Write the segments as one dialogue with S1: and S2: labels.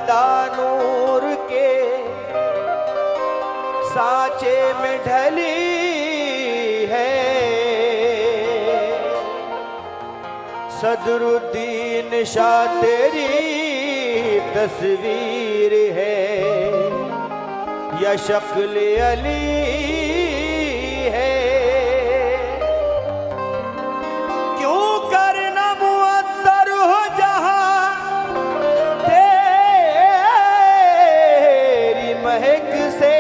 S1: सदा नूर के सांचे में ढली है। सदरुद्दीन शाह तेरी तस्वीर है या शक्ल अली है। क्यों करना मुअत्तर हो जहां तेरी महक से,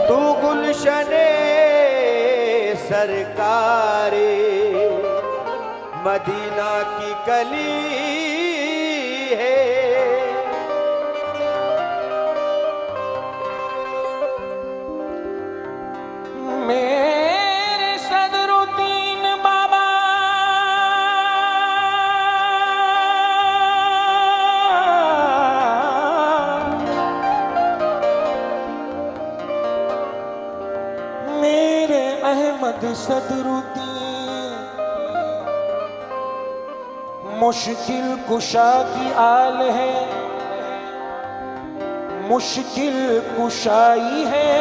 S1: तू गुलशने सरकारे मदीना की कली है।
S2: मेरे सदरुद्दीन बाबा मेरे अहमद सदरुद्दीन मुश्किल कुशा की आल है, मुश्किल कुशाई है।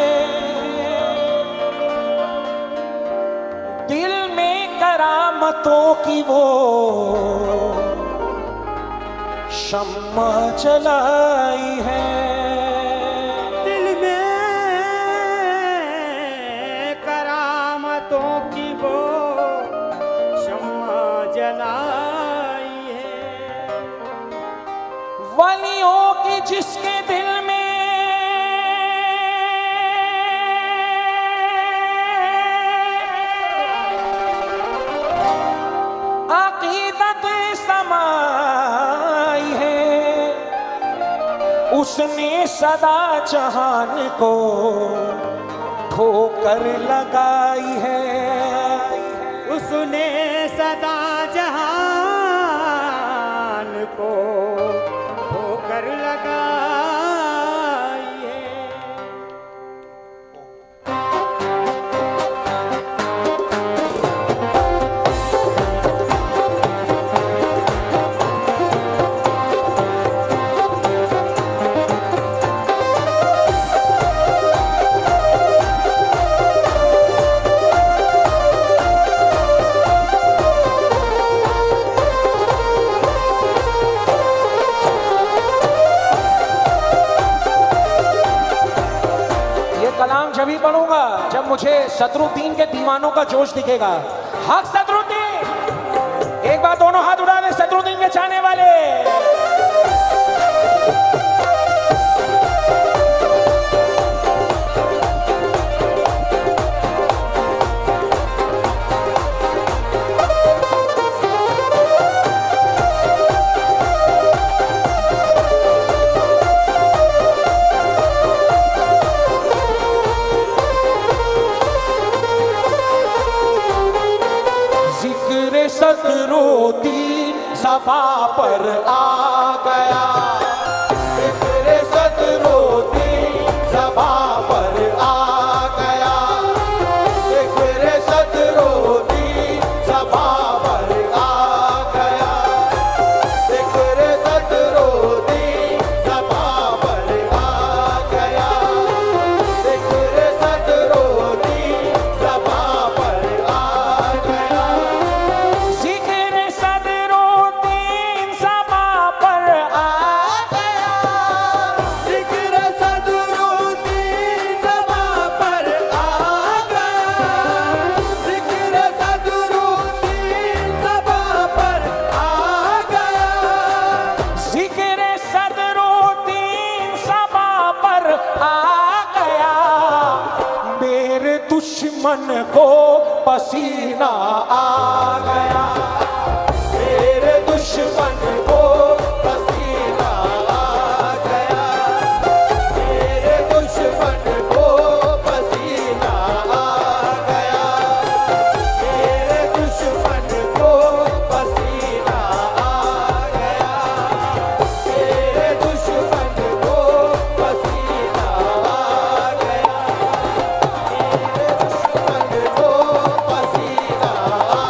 S2: दिल में करामतों की वो शम्मा जलाई है।
S3: दिल में करामतों की वो शम्मा जलाई है।
S2: वलियों की जिसके दिल में अकीदत समाई है, उसने सदा जहान को ठोकर लगाई है।
S3: उसने सदा जहान को ठोकर लगाई है।
S2: कलाम जब ही पढ़ूंगा जब मुझे सदरुद्दीन के दीवानों का जोश दिखेगा। हक सदरुद्दीन, एक बार दोनों हाथ उड़ा दे सदरुद्दीन के चाहने वाले। सदरुद्दीन सफा पर आ गया, जिक्र सदरुद्दीन सफा पर आ गया, जिक्र सदरुद्दीन सफा पर आ गया, जिक्र सदरुद्दीन सफा पर आ गया, जिक्र सदरुद्दीन सफा पर आ गया। दुश्मन को पसीना आ गया, मेरे दुश्मन को पसीना आ गया, मेरे दुश्मन को पसीना आ गया, मेरे दुश्मन को पसीना आ गया, मेरे दुश्मन को पसीना आ गया, मेरे दुश्मन को पसीना आ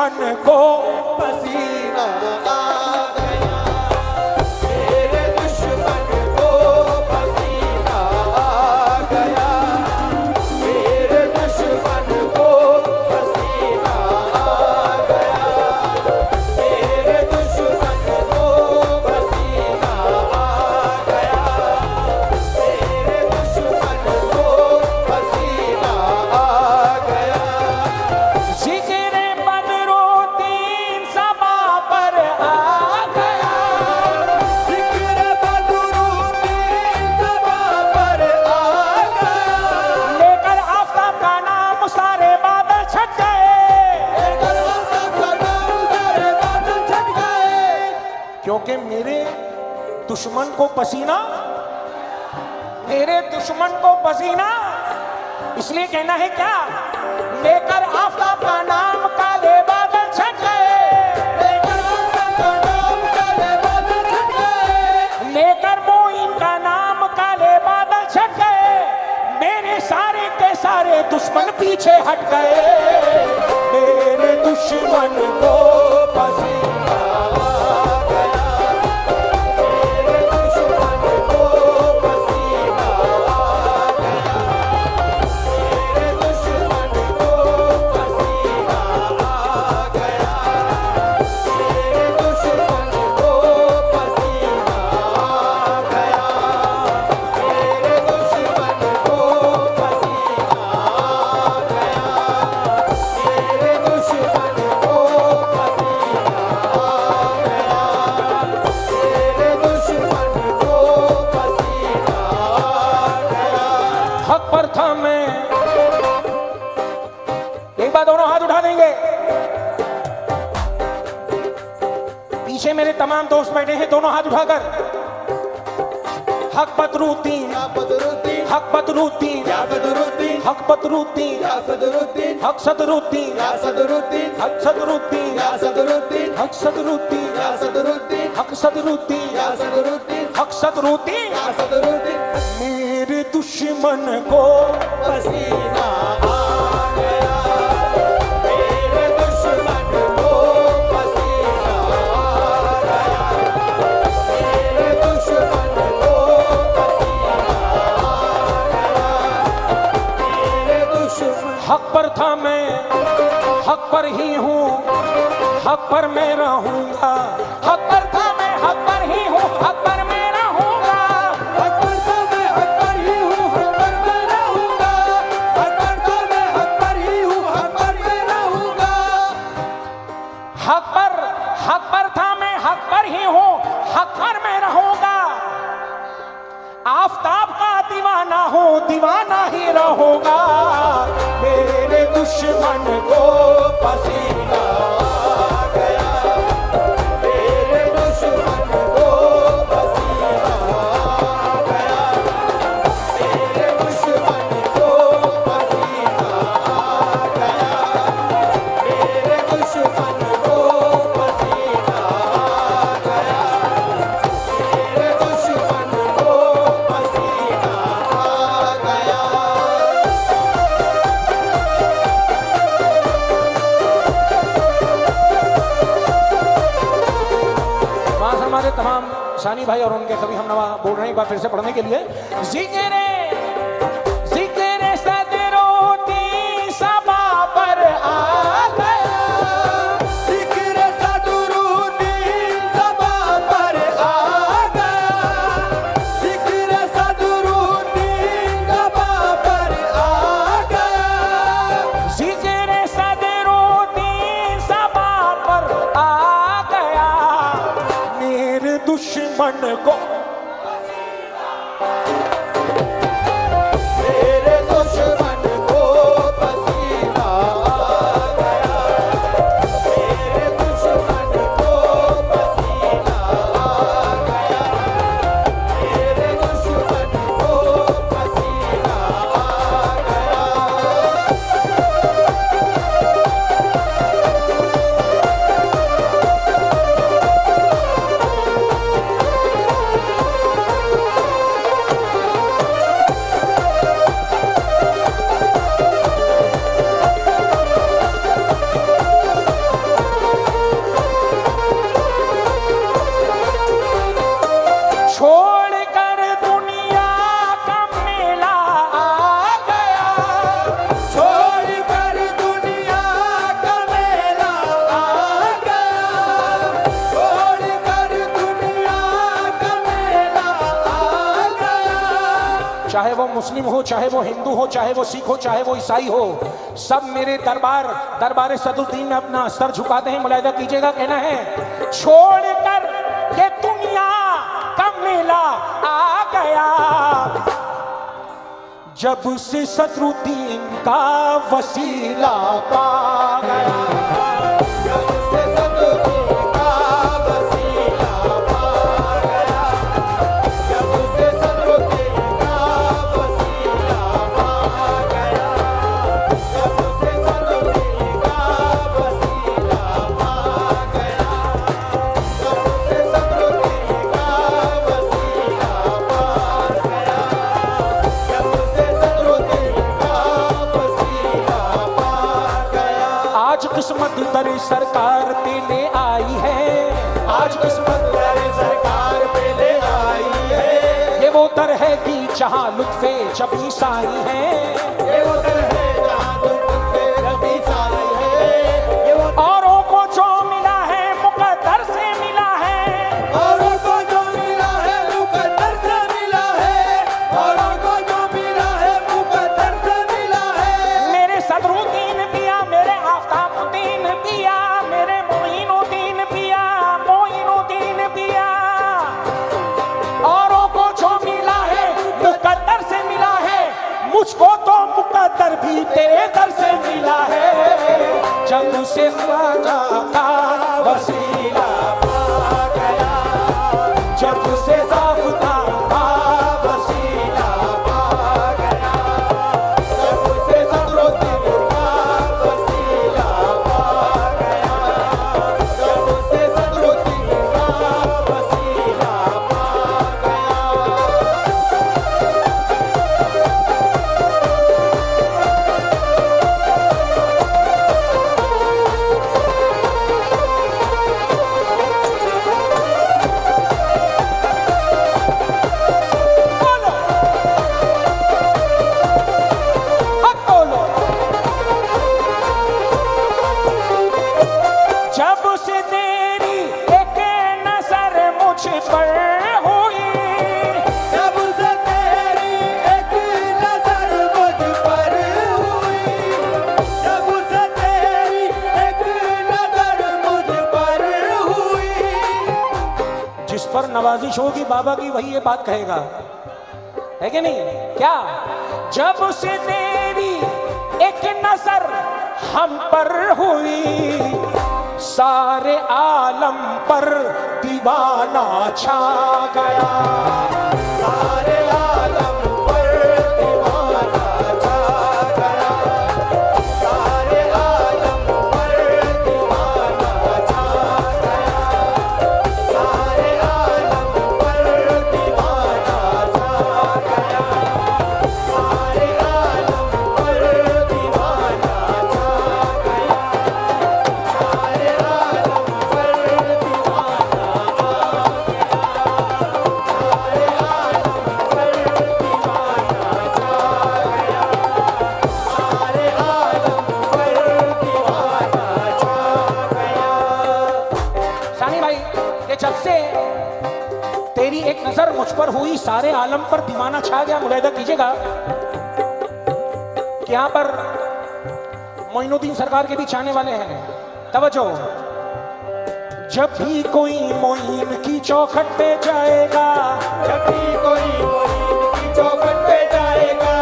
S2: दुश्मन को
S1: पसीना आ गया, मेरे दुश्मन को पसीना आ गया, मेरे दुश्मन को पसीना आ गया, मेरे दुश्मन को पसीना आ गया, मेरे दुश्मन को पसीना आ गया।
S2: जिक्र बदरुद्दीन सबा पर आ गया,
S1: जिक्र बदरुद्दीन सबा पर आ गया,
S2: लेकर आफताब का नाम सारे बादल छट गए,
S1: लेकर आफताब का नाम सारे बादल छट गए।
S2: क्योंकि मेरे दुश्मन को पसीना, मेरे दुश्मन को पसीना, इसलिए कहना है क्या, लेकर आफताब का नाम काले बादल छट गए,
S1: लेकर आफताब का नाम काले बादल छट गए,
S2: लेकर मोइन का नाम काले बादल छट गए, मेरे सारे के सारे दुश्मन पीछे हट गए, मेरे दुश्मन को
S1: पसीना आ गया, मेरे दुश्मन को पसीना आ गया, मेरे दुश्मन को पसीना आ गया, मेरे दुश्मन को पसीना आ गया, मेरे दुश्मन को पसीना आ गया, मेरे दुश्मन को पसीना आ गया, मेरे दुश्मन को पसीना आ गया।
S2: हक पर था मैं, एक बार दोनों हाथ उठा देंगे, पीछे मेरे तमाम दोस्त बैठे हैं, दोनों हाथ उठाकर, हक बदरुद्दीन,
S1: या बदरुद्दीन,
S2: हक बदरुद्दीन,
S1: या बदरुद्दीन,
S2: हक बदरुद्दीन,
S1: या सदरुद्दीन,
S2: हक सदरुद्दीन,
S1: या सदरुद्दीन,
S2: हक सदरुद्दीन,
S1: या सदरुद्दीन,
S2: हक सदरुद्दीन,
S1: या सदरुद्दीन,
S2: हक सदरुद्दीन,
S1: या सदरुद्दीन,
S2: हक सदरुद्दीन,
S1: या सदरुद्दीन।
S2: मेरे दुश्मन को
S1: पसीना आ गया, मेरे दुश्मन को पसीना आ गया, मेरे दुश्मन को पसीना आ गया, मेरे दुश्मन।
S2: हक पर था मैं, हक पर ही हूँ, हक पर मैं रहूंगा, हक पर था मैं, हक पर ही हूँ, हक पर मैं रहूंगा,
S1: हक पर तो मैं हक पर ही हूँ, हक पर मैं रहूंगा, हक पर तो मैं हक पर ही हूँ, हक पर मैं रहूंगा।
S2: हक पर था मैं, हक पर ही हूँ, हक पर मैं रहूंगा, आफताब का दीवाना हूँ, दीवाना ही रहूंगा, मेरे दुश्मन को
S1: पसीना आ गया, मेरे दुश्मन को पसीना आ गया, मेरे दुश्मन को पसीना आ गया, मेरे दुश्मन को पसीना आ गया, मेरे दुश्मन को पसीना आ गया।
S2: वहां से हमारे तमाम सानी भाई और उनके कभी हम नवा बोल रहे हैं, एक बार फिर से पढ़ने के लिए, जिक्र जिक्र सदरुद्दीन सबा पर आ गया,
S1: जिक्र सदरुद्दीन सबा पर आ गया, जिक्र सदरुद्दीन सबा पर आ गया,
S2: जिक्र सदरुद्दीन सबा पर आ गया, मेरे दुश्मन को
S1: मेरे दुश्मन को पसीना आ गया, मेरे दुश्मन को पसीना आ गया, मेरे दुश्मन को पसीना आ गया।
S2: चाहे वो मुस्लिम हो, चाहे वो हिंदू हो, चाहे वो सिख हो, चाहे वो ईसाई हो, सब मेरे दरबार सदरुद्दीन में अपना सर झुकाते हैं। मुलाहिदा कीजिएगा, कहना है छोड़कर के दुनिया का मेला आ गया, जब से सदरुद्दीन का वसीला पा गया,
S1: जब से सदरुद्दीन का वसीला पा गया, जब से सदरुद्दीन का वसीला पा गया, जब से सदरुद्दीन का वसीला पा गया, जब से सदरुद्दीन का वसीला पा गया, जब से सदरुद्दीन का वसीला पा गया।
S2: आज किस्मत दर सरकार पे ले आई है,
S1: आज किस्मत तेरे सरकार पे ले आई है,
S2: ये वो दर है कि जहां लुत्फे जबी साई है,
S1: ये वो दर है जहां तुझे रबी साई है, ये वो
S2: औरों को जो मिला है मुकद्दर से मिला है,
S1: औरों को जो मिला है मुकद्दर से मिला है, औरों को जो मिला है मुकद्दर से मिला है।
S2: मेरे सदरुद्दीन पिया, मेरे आफ्ताबुद्दीन पिया, मेरे मोइनुद्दीन पिया, मोइनुद्दीन पिया, औरों को जो मिला है मुकद्दर से मिला है, मुझको तो मुकद्दर भी तेरे दर से मिला है, जब से ख्वाजा का वसीला
S1: पा गया,
S2: जब से ज़ाफ़ता का
S1: वसीला पा गया, जब से सदरुद्दीन का वसीला पा गया, जब से सदरुद्दीन का वसीला पा गया।
S2: बोलो, हक बोलो। जब से तेरी एक नजर मुझ पर हुई,
S1: जब से तेरी एक नजर मुझ पर हुई, जब से तेरी एक नजर मुझ पर हुई,
S2: जिस पर नवाजिश होगी बाबा की वही ये बात कहेगा, है कि नहीं? क्या? जब से तेरी एक नजर हम पर हुई, सारे आलम पर दीवाना छा गया,
S1: सारे आलम पर दीवाना छा गया, सारे आलम पर दीवाना छा गया, सारे आलम पर दीवाना छा गया, सारे आलम पर दीवाना छा गया, सारे आलम पर दीवाना
S2: सानी भाई, ये जब से तेरी एक नजर मुझ पर हुई, सारे आलम पर दीवाना छा गया। मुलाहिदा कीजिएगा कि यहाँ पर मोइनुद्दीन सरकार के भी चाहने वाले हैं। तवज्जो, जब भी कोई मोइन की चौखट पे जाएगा,
S1: जब भी कोई मोइन की चौखट पे जाएगा,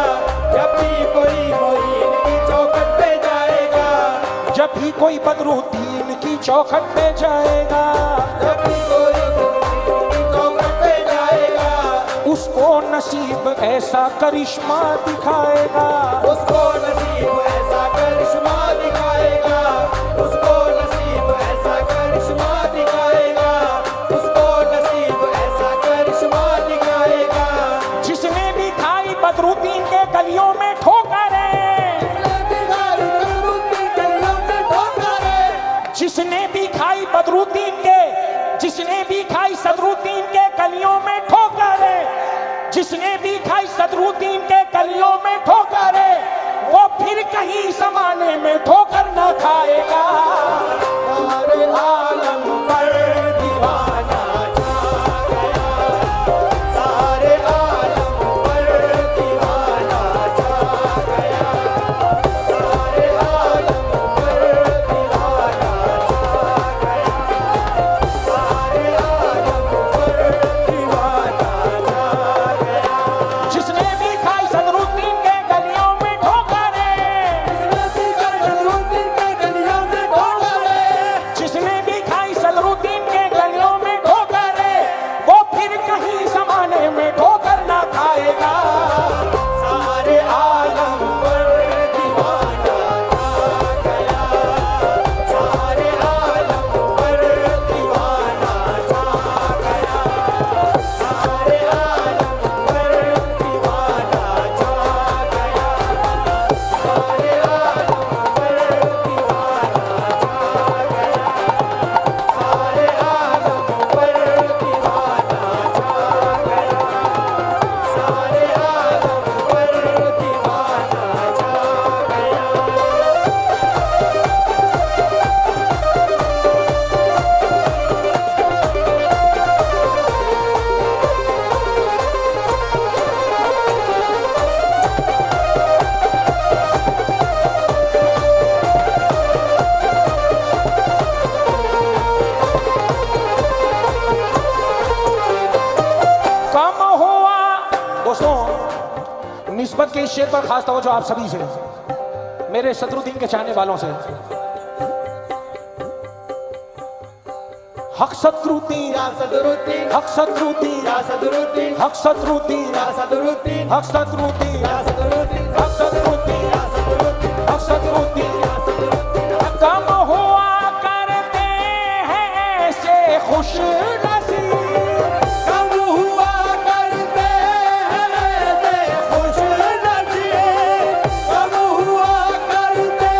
S1: जब भी कोई मोइन की चौखट पे जाएगा,
S2: जब भी कोई बदरुद्दीन की चौखट पे जाएगा,
S1: जब भी कोई मोइन की चौखट पे जाएगा,
S2: उसको नसीब ऐसा करिश्मा दिखाएगा,
S1: उसको नसीब ऐसा करिश्मा दिखाएगा, उसको नसीब ऐसा करिश्मा दिखाएगा, उसको नसीब ऐसा करिश्मा दिखाएगा।
S2: जिसने भी खाई बदरुद्दीन के गलियों में ठोकरें, जिसने भी खाई बदरुद्दीन के, जिसने भी खाई सदरुद्दीन के कलियों में ठोकरें, जिसने भी खाई सदरुद्दीन के कलियों में ठोकरें, वो फिर कहीं जमाने में ठोकर न खाएगा।
S1: सारे आलम पर दीवाना छा गया, सारे आलम पर दीवाना
S2: निस्बत के इस शेर पर खास तवज्जो आप सभी से, मेरे सदरुद्दीन के चाहने वालों से। हक सदरुद्दीन
S1: या सदरुद्दीन
S2: हक सदरुद्दीन
S1: या सदरुद्दीन
S2: हक सदरुद्दीन
S1: या सदरुद्दीन
S2: हक सदरुद्दीन
S1: या सदरुद्दीन
S2: हक सदरुद्दीन
S1: या सदरुद्दीन
S2: हक सदरुद्दीन
S1: या सदरुद्दीन
S2: कम हुआ करते हैं ऐसे खुश नसीब,
S1: कम हुआ करते हैं ऐसे खुश नसीब, कम हुआ करते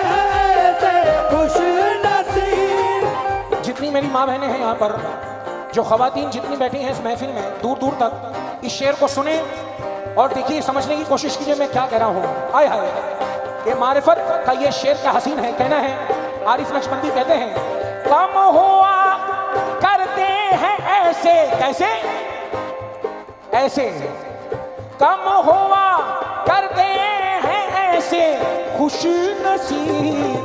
S1: हैं ऐसे खुश नसीब।
S2: जितनी मेरी माँ बहनें हैं यहाँ पर, जो खवातीन जितनी बैठी हैं इस महफिल में, दूर दूर तक इस शेर को सुने और देखिए, समझने की कोशिश कीजिए मैं क्या कह रहा हूँ। आय हाय, ये मारिफत का ये शेर का हसीन है कहना है। आरिफ नक्शबंदी कहते हैं, कम हुआ करते हैं ऐसे, कैसे ऐसे, कम हुआ करते हैं ऐसे खुश नसीब,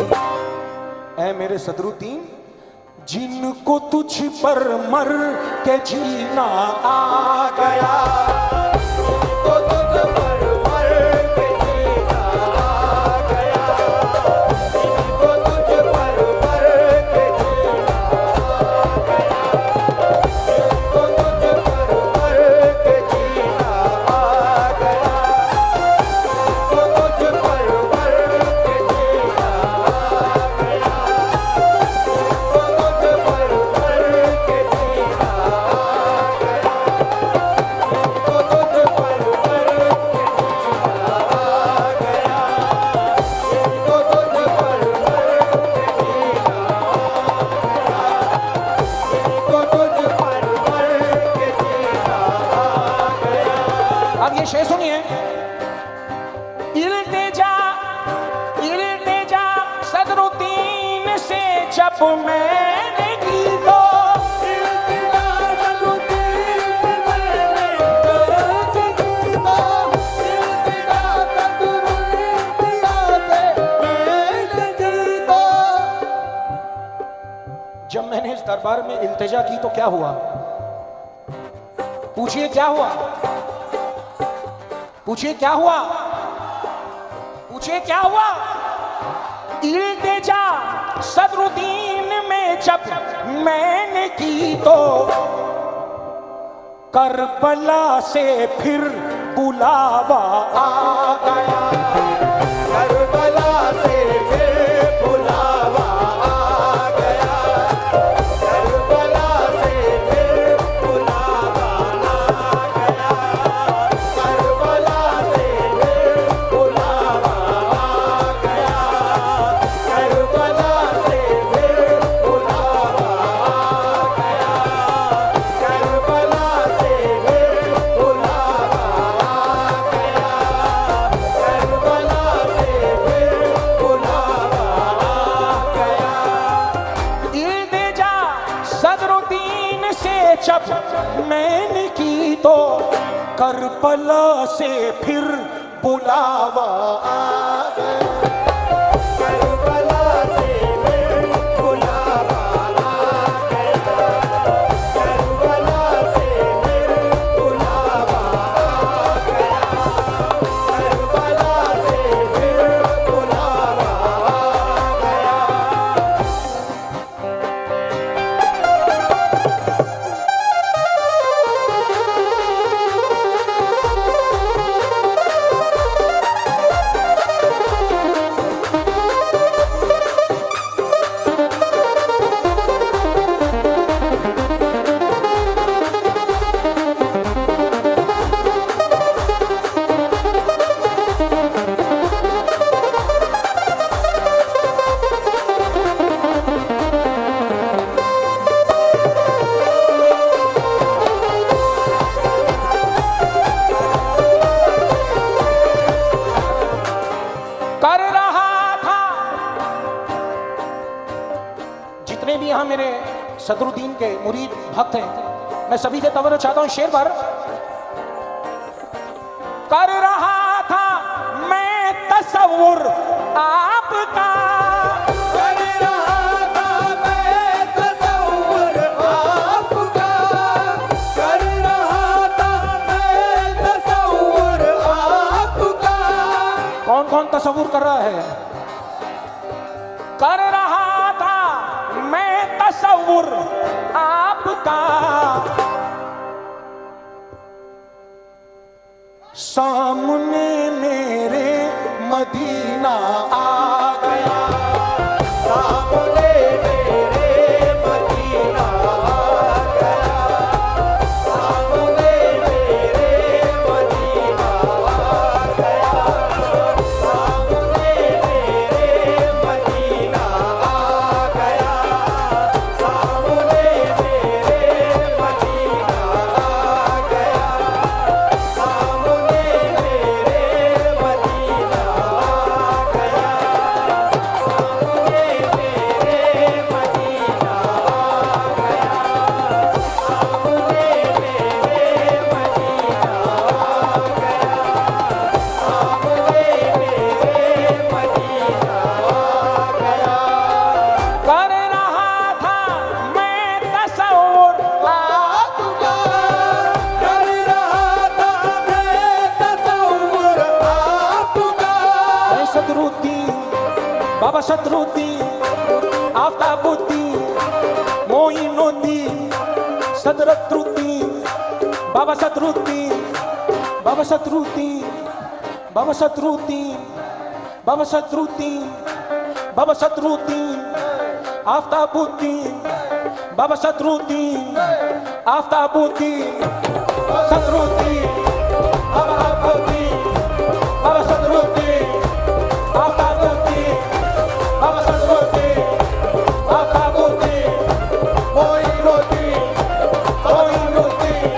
S2: ऐ मेरे सदरुद्दीन जिनको तुझ पर मर के जीना आ गया,
S1: तो तुझ पर मर के जीना आ गया, तो तुझ पर मर के जीना आ गया, तो तुझ पर मर के जीना आ गया, तो तुझ पर मर के जीना आ गया, तो तुझ पर मर के जीना आ गया, तो तुझ पर मर के जीना आ गया, तो तुझ पर मर के जीना आ गया, तो तुझ पर मर के जीना आ गया।
S2: अब ये शेर सुनिए, इल्तिजा इल्तिजा सदरुद्दीन से जब मैंने की तो,
S1: इल्तिजा सदरुद्दीन मैंने दर्द की तो, इल्तिजा सदरुद्दीन दिया के मैंने की तो।
S2: जब मैंने इस दरबार में इल्तिजा की तो क्या हुआ? पूछिए क्या हुआ? पूछिए क्या हुआ? पूछिए क्या हुआ? इल्तिजा सदरुद्दीन में जब मैंने की तो करबला से फिर बुलावा आ गया,
S1: करबला से फिर बुलावा आ गया, करबला से फिर बुलावा आ गया, करबला से फिर बुलावा आ गया, करबला से फिर बुलावा आ गया, करबला से फिर बुलावा आ गया, करबला से फिर बुलावा आ गया।
S2: इल्तिजा सदरुद्दीन से जब मैंने की तो करबला से फिर बुलावा आ गया,
S1: करबला से फिर बुलावा आ गया, करबला से फिर बुलावा आ गया, करबला से फिर बुलावा आ गया।
S2: कर रहा था, जितने भी यहाँ मेरे सदरुद्दीन के मुरीद भक्त हैं, मैं सभी से तवज्जो चाहता हूँ शेर पर। कर रहा था मैं तसव्वुर आपका,
S1: कर रहा था मैं तसव्वुर आपका, कर रहा था मैं तसव्वुर आपका,
S2: तसव्वुर कर रहा है, कर रहा था मैं तसव्वुर आपका, सामने मेरे मदीना आ गया,
S1: सामने मेरे मदीना आ गया, सामने मेरे मदीना आ गया, सामने मेरे मदीना आ गया, सामने मेरे मदीना आ गया, सामने मेरे मदीना आ गया, सामने मेरे मदीना आ गया, सामने मेरे मदीना आ गया, सामने मेरे मदीना आ गया।
S2: कर रहा था मैं तसव्वुर
S1: आपका कर रहा था मैं तसव्वुर आपका।
S2: अरे सदरुद्दीन, बाबा सदरुद्दीन, आफ्ताबुद्दीन, मोइनुद्दीन, सदरुद्दीन, बाबा सदरुद्दीन, बाबा सदरुद्दीन, बाबा सदरुद्दीन, बाबा सदरुद्दीन, बाबा सदरुद्दीन, आफ्ताबुद्दीन, बाबा सदरुद्दीन, आफ्ताबुद्दीन, सदरुद्दीन, बाबा आफ्ताबुद्दीन, बाबा सदरुद्दीन, आफ्ताबुद्दीन, बाबा सदरुद्दीन, आफ्ताबुद्दीन, मोइनुद्दीन, मोइनुद्दीन,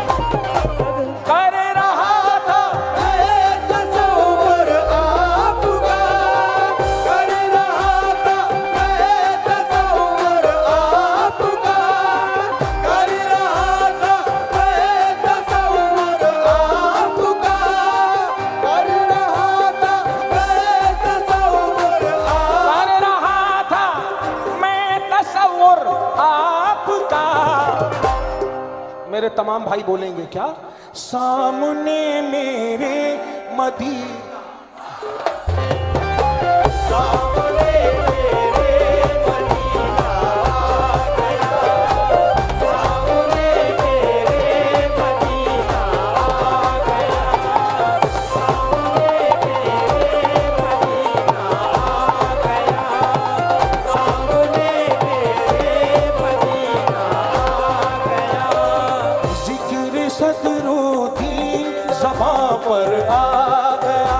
S2: कर रहा था
S1: मैं तसव्वुर आपका कर रहा था मैं तसव्वुर आपका कर रहा था मैं तसव्वुर आपका कर रहा था मैं तसव्वुर
S2: कर रहा था मैं तसव्वुर आपका। मेरे तमाम भाई बोलेंगे क्या? सामने मेरे मदीना,
S1: सामने मेरे मदीना आ गया, सामने मेरे मदीना आ गया, सामने मेरे मदीना आ गया, सामने मेरे मदीना आ गया।
S2: जिक्र सदरुद्दीन ज़बां पर आ गया,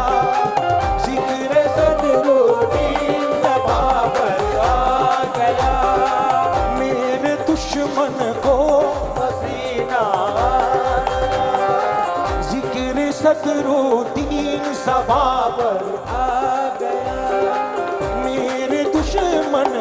S2: जिक्र
S1: सदरुद्दीन ज़बां पर आ गया,
S2: मेरे दुश्मन को
S1: पसीना आ गया,
S2: जिक्र सदरुद्दीन ज़बां पर
S1: आ गया,
S2: मेरे दुश्मन